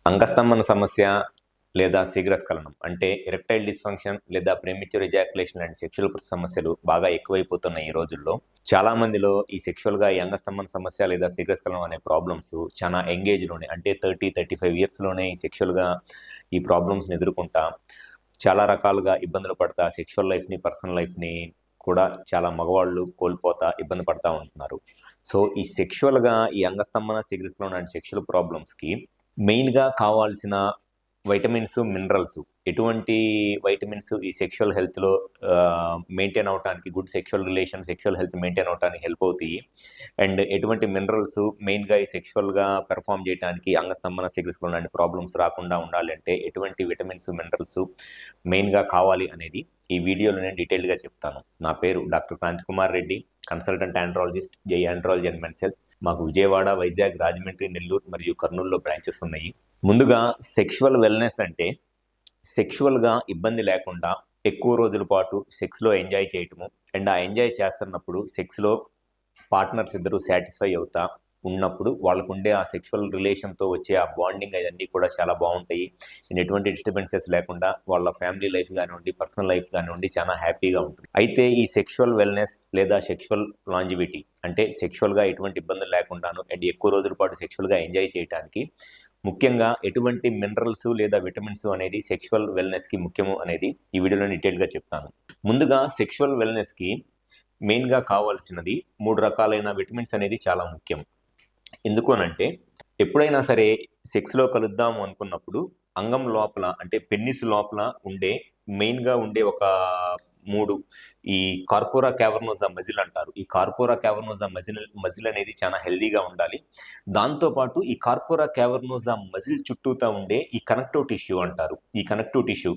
అంగస్తంభన సమస్య లేదా శీఘ్రస్ఖలనం అంటే ఎరెక్టైల్ డిస్ఫంక్షన్ లేదా ప్రీమెచ్యూర్ ఎజాక్యులేషన్ లాంటి సెక్షువల్ సమస్యలు బాగా ఎక్కువైపోతున్నాయి ఈ రోజుల్లో. చాలా మందిలో ఈ సెక్షువల్గా ఈ అంగస్తంభన సమస్య లేదా శీఘ్రస్ఖలనం అనే ప్రాబ్లమ్స్ చాలా యంగేజ్లోనే అంటే 30-35 ఇయర్స్లోనే ఈ సెక్షువల్గా ఈ ప్రాబ్లమ్స్ని ఎదుర్కొంటా చాలా రకాలుగా ఇబ్బందులు పడతా సెక్షువల్ లైఫ్ని పర్సనల్ లైఫ్ని కూడా చాలా మగవాళ్ళు కోల్పోతా ఇబ్బంది పడతా ఉంటున్నారు. సో ఈ సెక్షువల్గా ఈ అంగస్తంభన శీఘ్రస్ఖలనం లాంటి సెక్షువల్ ప్రాబ్లమ్స్కి మెయిన్గా కావాల్సిన వైటమిన్స్, మినరల్స్, ఎటువంటి వైటమిన్స్ ఈ సెక్షువల్ హెల్త్లో మెయింటైన్ అవడానికి, good sexual relation, sexual health maintain అవడానికి హెల్ప్ అవుతాయి. అండ్ ఎటువంటి మినరల్స్ మెయిన్గా ఈ సెక్షువల్గా పెర్ఫామ్ చేయడానికి, అంగస్తంభన శీఘ్రస్ఖలనం లాంటి ప్రాబ్లమ్స్ రాకుండా ఉండాలంటే ఎటువంటి విటమిన్స్, మినరల్స్ మెయిన్గా కావాలి అనేది ఈ వీడియోలో నేను డీటెయిల్గా చెప్తాను. నా పేరు doctor Kranthi Kumar Reddy, consultant andrologist, Jai andrology and men's health. మాకు విజయవాడ, వైజాగ్, రాజమండ్రి, నెల్లూరు మరియు కర్నూలులో బ్రాంచెస్ ఉన్నాయి. ముందుగా సెక్షువల్ వెల్నెస్ అంటే సెక్షువల్గా ఇబ్బంది లేకుండా ఎక్కువ రోజుల పాటు సెక్స్లో ఎంజాయ్ చేయటము అండ్ ఆ ఎంజాయ్ చేస్తున్నప్పుడు సెక్స్లో పార్ట్నర్స్ ఇద్దరు సాటిస్ఫై అవుతా ఉన్నప్పుడు వాళ్ళకు ఉండే ఆ సెక్షువల్ రిలేషన్తో వచ్చే ఆ బాండింగ్ అవన్నీ కూడా చాలా బాగుంటాయి. ఎటువంటి డిస్టర్బెన్సెస్ లేకుండా వాళ్ళ ఫ్యామిలీ లైఫ్ కానివ్వండి, పర్సనల్ లైఫ్ కానివ్వండి చాలా హ్యాపీగా ఉంటుంది. అయితే ఈ సెక్షువల్ వెల్నెస్ లేదా సెక్షువల్ లాంజివిటీ అంటే సెక్షువల్గా ఎటువంటి ఇబ్బందులు లేకుండాను అండ్ ఎక్కువ రోజుల పాటు సెక్షువల్గా ఎంజాయ్ చేయడానికి ముఖ్యంగా ఎటువంటి మినరల్స్ లేదా విటమిన్స్ అనేది సెక్షువల్ వెల్నెస్కి ముఖ్యము అనేది ఈ వీడియోలో డీటెయిల్గా చెప్తాను. ముందుగా సెక్షువల్ వెల్నెస్కి మెయిన్గా కావాల్సినది 3 రకాలైన విటమిన్స్ అనేది చాలా ముఖ్యం. ఎందుకు అనంటే ఎప్పుడైనా సరే సెక్స్లో కలుద్దాము అనుకున్నప్పుడు అంగం లోపల అంటే పెన్నిస్ లోపల మెయిన్గా ఉండే ఒక 3 ఈ కార్పోరా క్యావర్నోసా మజిల్ అంటారు. ఈ కార్పోరా క్యావర్నోసా మజిల్ అనేది చాలా హెల్దీగా ఉండాలి. దాంతోపాటు ఈ కార్పోరా క్యావర్నోసా మజిల్ చుట్టూతా ఉండే ఈ కనెక్టివ్ టిష్యూ అంటారు. ఈ కనెక్టివ్ టిష్యూ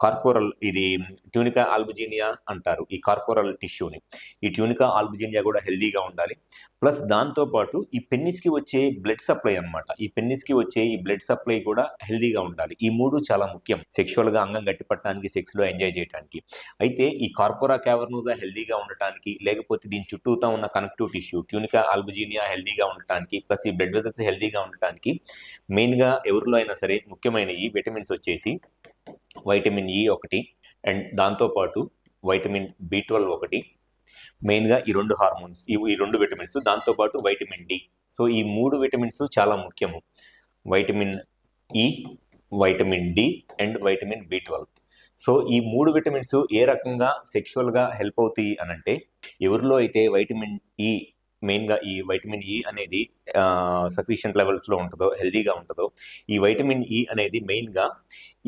కార్పోరల్, ఇది ట్యూనికా ఆల్బుజినియా అంటారు ఈ కార్పోరల్ టిష్యూని. ఈ ట్యూనికా ఆల్బుజినియా కూడా హెల్దీగా ఉండాలి. ప్లస్ దాంతోపాటు ఈ పెన్నిస్కి వచ్చే బ్లడ్ సప్లై అనమాట, ఈ పెన్నిస్కి వచ్చే ఈ బ్లడ్ సప్లై కూడా హెల్దీగా ఉండాలి. ఈ 3 చాలా ముఖ్యం సెక్షువల్గా అంగం గట్టిపట్టడానికి, సెక్స్లో ఎంజాయ్ చేయడానికి. అయితే ఈ కార్పోరా క్యావర్నోసా హెల్దీగా ఉండటానికి, లేకపోతే దీని చుట్టూతా ఉన్న కనెక్టివ్ టిష్యూ ట్యూనికా ఆల్బుజినియా హెల్దీగా ఉండటానికి, ప్లస్ ఈ బ్లడ్ వెజల్స్ హెల్దీగా ఉండటానికి మెయిన్గా ఎవరిలో అయినా సరే ముఖ్యమైన ఈ విటమిన్స్ వచ్చేసి వైటమిన్ ఈ ఒకటి అండ్ దాంతోపాటు వైటమిన్ B12 ఒకటి, మెయిన్గా ఈ 2 హార్మోన్స్, ఈ 2 విటమిన్స్, దాంతోపాటు వైటమిన్ డి. సో ఈ 3 విటమిన్స్ చాలా ముఖ్యము. Vitamin E, vitamin D and vitamin B12. So ఈ 3 విటమిన్స్ ఏ రకంగా సెక్షువల్గా హెల్ప్ అవుతాయి అనంటే ఎవరిలో అయితే వైటమిన్ ఈ, మెయిన్గా ఈ వైటమిన్ ఈ అనేది సఫిషియంట్ లెవెల్స్లో ఉంటుందో, హెల్దీగా ఉంటుందో, ఈ వైటమిన్ ఈ అనేది మెయిన్గా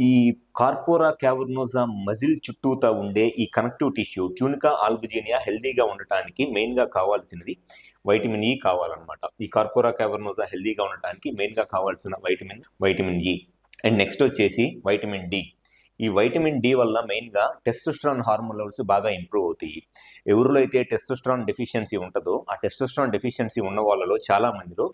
ఈ కార్పోరా క్యావర్నోసా మజిల్ చుట్టూతా ఉండే ఈ కనెక్టివ్ టిష్యూ ట్యూనికా ఆల్బుజినియా హెల్దీగా ఉండటానికి మెయిన్గా కావాల్సినది వైటమిన్ ఈ కావాలన్నమాట. ఈ కార్పోరా క్యావర్నోసా హెల్దీగా ఉండటానికి మెయిన్గా కావాల్సిన వైటమిన్ ఈ. అండ్ నెక్స్ట్ వచ్చేసి వైటమిన్ డి. ఈ వైటమిన్ డి వల్ల మెయిన్గా టెస్టోస్టెరాన్ హార్మోన్ లెవెల్స్ బాగా ఇంప్రూవ్ అవుతాయి. ఎవరిలో అయితే టెస్టోస్టెరాన్ డెఫిషియన్సీ ఉంటుందో ఆ టెస్టోస్టెరాన్ డెఫిషియన్సీ ఉన్న వాళ్ళలో చాలా మందిలో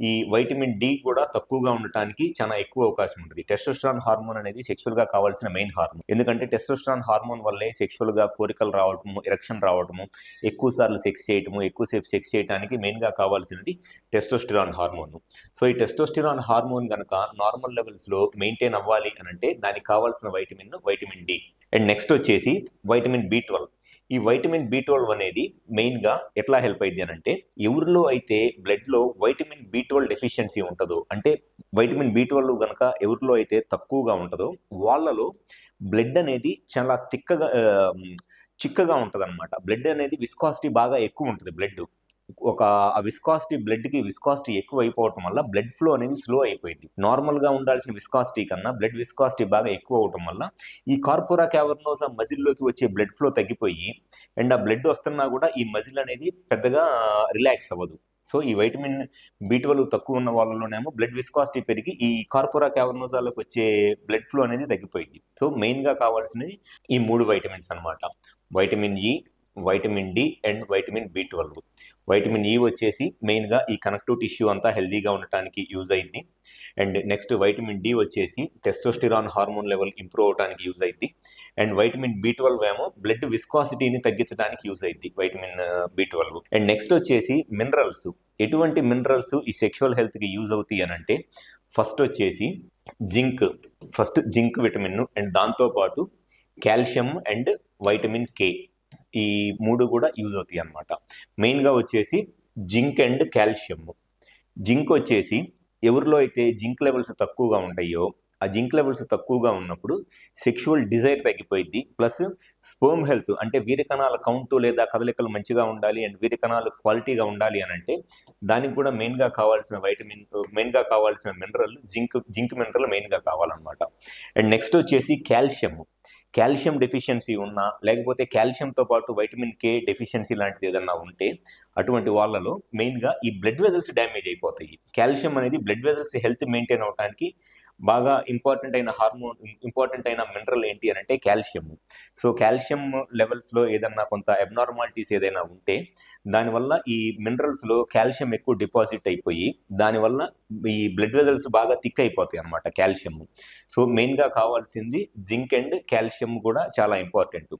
ఈ వైటమిన్ డి కూడా తక్కువగా ఉండటానికి చాలా ఎక్కువ అవకాశం ఉంటుంది. టెస్టోస్టెరాన్ హార్మోన్ అనేది సెక్షువల్గా కావాల్సిన మెయిన్ హార్మోన్. ఎందుకంటే టెస్టోస్టెరాన్ హార్మోన్ వల్లే సెక్షువల్గా కోరికలు రావటము, ఎరెక్షన్ రావటము, ఎక్కువ సార్లు సెక్స్ చేయటము, ఎక్కువసేపు సెక్స్ చేయడానికి మెయిన్గా కావాల్సినది టెస్టోస్టెరాన్ హార్మోన్. సో ఈ టెస్టోస్టెరాన్ హార్మోన్ కనుక నార్మల్ లెవెల్స్లో మెయింటైన్ అవ్వాలి అనంటే దానికి కావాల్సిన వైటమిన్ డి. అండ్ నెక్స్ట్ వచ్చేసి వైటమిన్ B12. ఈ వైటమిన్ B12 అనేది మెయిన్గా ఎట్లా హెల్ప్ అయింది అనంటే ఎవరిలో అయితే బ్లడ్లో వైటమిన్ B12 డెఫిషియన్సీ ఉంటుందో, అంటే వైటమిన్ B12 కనుక ఎవరిలో అయితే తక్కువగా ఉంటుందో వాళ్ళలో బ్లడ్ అనేది చాలా చిక్కగా ఉంటుంది అనమాట. బ్లడ్ అనేది విస్కాసిటీ బాగా ఎక్కువ ఉంటుంది. బ్లడ్ ఆ బ్లడ్కి విస్కాసిటీ ఎక్కువ అయిపోవటం వల్ల బ్లడ్ ఫ్లో అనేది స్లో అయిపోయింది. నార్మల్గా ఉండాల్సిన విస్కాసిటీ కన్నా బ్లడ్ విస్కాసిటీ బాగా ఎక్కువ అవటం వల్ల ఈ కార్పోరా క్యావర్నోసా మజిల్లోకి వచ్చే బ్లడ్ ఫ్లో తగ్గిపోయి అండ్ ఆ బ్లడ్ వస్తున్నా కూడా ఈ మజిల్ అనేది పెద్దగా రిలాక్స్ అవ్వదు. సో ఈ వైటమిన్ B12 తక్కువ ఉన్న వాళ్ళలోనేమో బ్లడ్ విస్కాసిటీ పెరిగి ఈ కార్పోరా క్యావర్నోసాలోకి వచ్చే బ్లడ్ ఫ్లో అనేది తగ్గిపోయింది. సో మెయిన్గా కావాల్సినవి ఈ 3 వైటమిన్స్ అనమాట. Vitamin E, vitamin D and vitamin B12. Vitamin E వచ్చేసి మెయిన్గా ఈ కనెక్టివ్ టిష్యూ అంతా హెల్దీగా ఉండటానికి యూజ్ అయింది. అండ్ నెక్స్ట్ వైటమిన్ డి వచ్చేసి టెస్టోస్టిరాన్ హార్మోన్ లెవెల్ ఇంప్రూవ్ అవడానికి యూజ్ అయింది. అండ్ వైటమిన్ B12 ఏమో బ్లడ్ విస్కాసిటీని తగ్గించడానికి యూజ్ అయింది వైటమిన్ B12. అండ్ నెక్స్ట్ వచ్చేసి మినరల్స్. ఎటువంటి మినరల్స్ ఈ సెక్షువల్ హెల్త్కి యూజ్ అవుతాయి అని అంటే ఫస్ట్ వచ్చేసి జింక్ విటమిన్ అండ్ దాంతోపాటు కాల్షియం అండ్ వైటమిన్ కే, ఈ మూడు కూడా యూజ్ అవుతాయి అన్నమాట. మెయిన్గా వచ్చేసి జింక్ అండ్ కాల్షియం. జింక్ వచ్చేసి ఎవరిలో అయితే జింక్ లెవెల్స్ తక్కువగా ఉంటాయో ఆ జింక్ లెవెల్స్ తక్కువగా ఉన్నప్పుడు సెక్షువల్ డిజైర్ తగ్గిపోయింది. ప్లస్ స్పర్మ్ హెల్త్ అంటే వీర్యకణాల కౌంట్ లేదా కదలికలు మంచిగా ఉండాలి అండ్ వీర్యకణాలు క్వాలిటీగా ఉండాలి అని అంటే దానికి కూడా మెయిన్గా కావాల్సిన మినరల్ జింక్ మినరల్ మెయిన్గా కావాలన్నమాట. అండ్ నెక్స్ట్ వచ్చేసి కాల్షియం డెఫిషియన్సీ ఉన్నా లేకపోతే కాల్షియంతో పాటు వైటమిన్ కే డెఫిషియన్సీ లాంటిది ఏదన్నా ఉంటే అటువంటి వాళ్ళలో మెయిన్గా ఈ బ్లడ్ వెజల్స్ డ్యామేజ్ అయిపోతాయి. కాల్షియం అనేది బ్లడ్ వెజల్స్ హెల్త్ మెయింటైన్ అవడానికి బాగా ఇంపార్టెంట్ అయిన మినరల్ ఏంటి అని అంటే కాల్షియం. సో కాల్షియం లెవెల్స్లో ఏదన్నా కొంత అబ్నార్మాలిటీస్ ఏదైనా ఉంటే దానివల్ల ఈ మినరల్స్లో కాల్షియం ఎక్కువ డిపాజిట్ అయిపోయి దానివల్ల ఈ బ్లడ్ వెజల్స్ బాగా థిక్ అయిపోతాయి అన్నమాట కాల్షియం. సో మెయిన్గా కావాల్సింది జింక్ అండ్ కాల్షియం కూడా చాలా ఇంపార్టెంట్.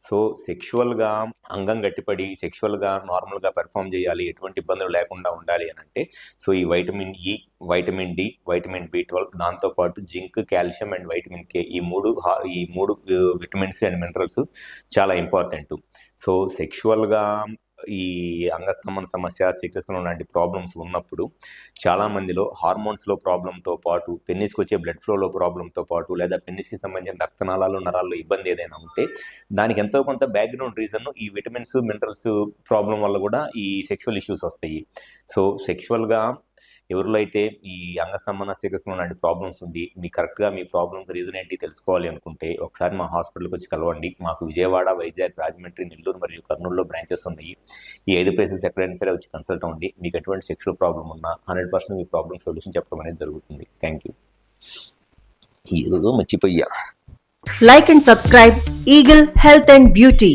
సో సెక్షువల్గా అంగం గట్టిపడి సెక్షువల్గా నార్మల్గా పెర్ఫామ్ చేయాలి, ఎటువంటి ఇబ్బందులు లేకుండా ఉండాలి అని అంటే సో ఈ vitamin E, vitamin D, vitamin B12 దాంతోపాటు zinc, calcium and vitamin K, ఈ మూడు విటమిన్స్ అండ్ మినరల్స్ చాలా ఇంపార్టెంట్. సో సెక్షువల్గా ఈ అంగస్తంభన సమస్య, శీఘ్రస్ఖలనం లాంటి ప్రాబ్లమ్స్ ఉన్నప్పుడు చాలా మందిలో హార్మోన్స్లో ప్రాబ్లంతో పాటు పెన్నిస్కి వచ్చే బ్లడ్ ఫ్లోలో ప్రాబ్లంతో పాటు లేదా పెన్నిస్కి సంబంధించిన రక్తనాళాలు నరాల్లో ఇబ్బంది ఏదైనా ఉంటే దానికి ఎంతో కొంత బ్యాక్గ్రౌండ్ రీజన్ ఈ విటమిన్స్ మినరల్స్ ప్రాబ్లం వల్ల కూడా ఈ సెక్షువల్ ఇష్యూస్ వస్తాయి. సో సెక్షువల్గా ఎవరిలో అయితే ఈ అంగస్తంభన, శీఘ్రస్ఖలనం లాంటి ప్రాబ్లమ్స్ ఉండి మీ కరెక్ట్గా మీ ప్రాబ్లంకి రీజన్ ఏంటి తెలుసుకోవాలి అనుకుంటే ఒకసారి మా హాస్పిటల్కి వచ్చి కలవండి. మాకు విజయవాడ, వైజాగ్, రాజమండ్రి, నెల్లూరు మరియు కర్నూలులో బ్రాంచెస్ ఉన్నాయి. ఈ 5 ప్లేసెస్ ఎక్కడైనా సరే వచ్చి కన్సల్ట్ అవ్వండి. మీకు ఎటువంటి సెక్షువల్ ప్రాబ్లం ఉన్నా 100% మీ ప్రాబ్లమ్ సొల్యూషన్ చెప్పడం అనేది జరుగుతుంది. Thank you. ఈరోజు మర్చిపోయా. Like and subscribe Eagle Health and Beauty.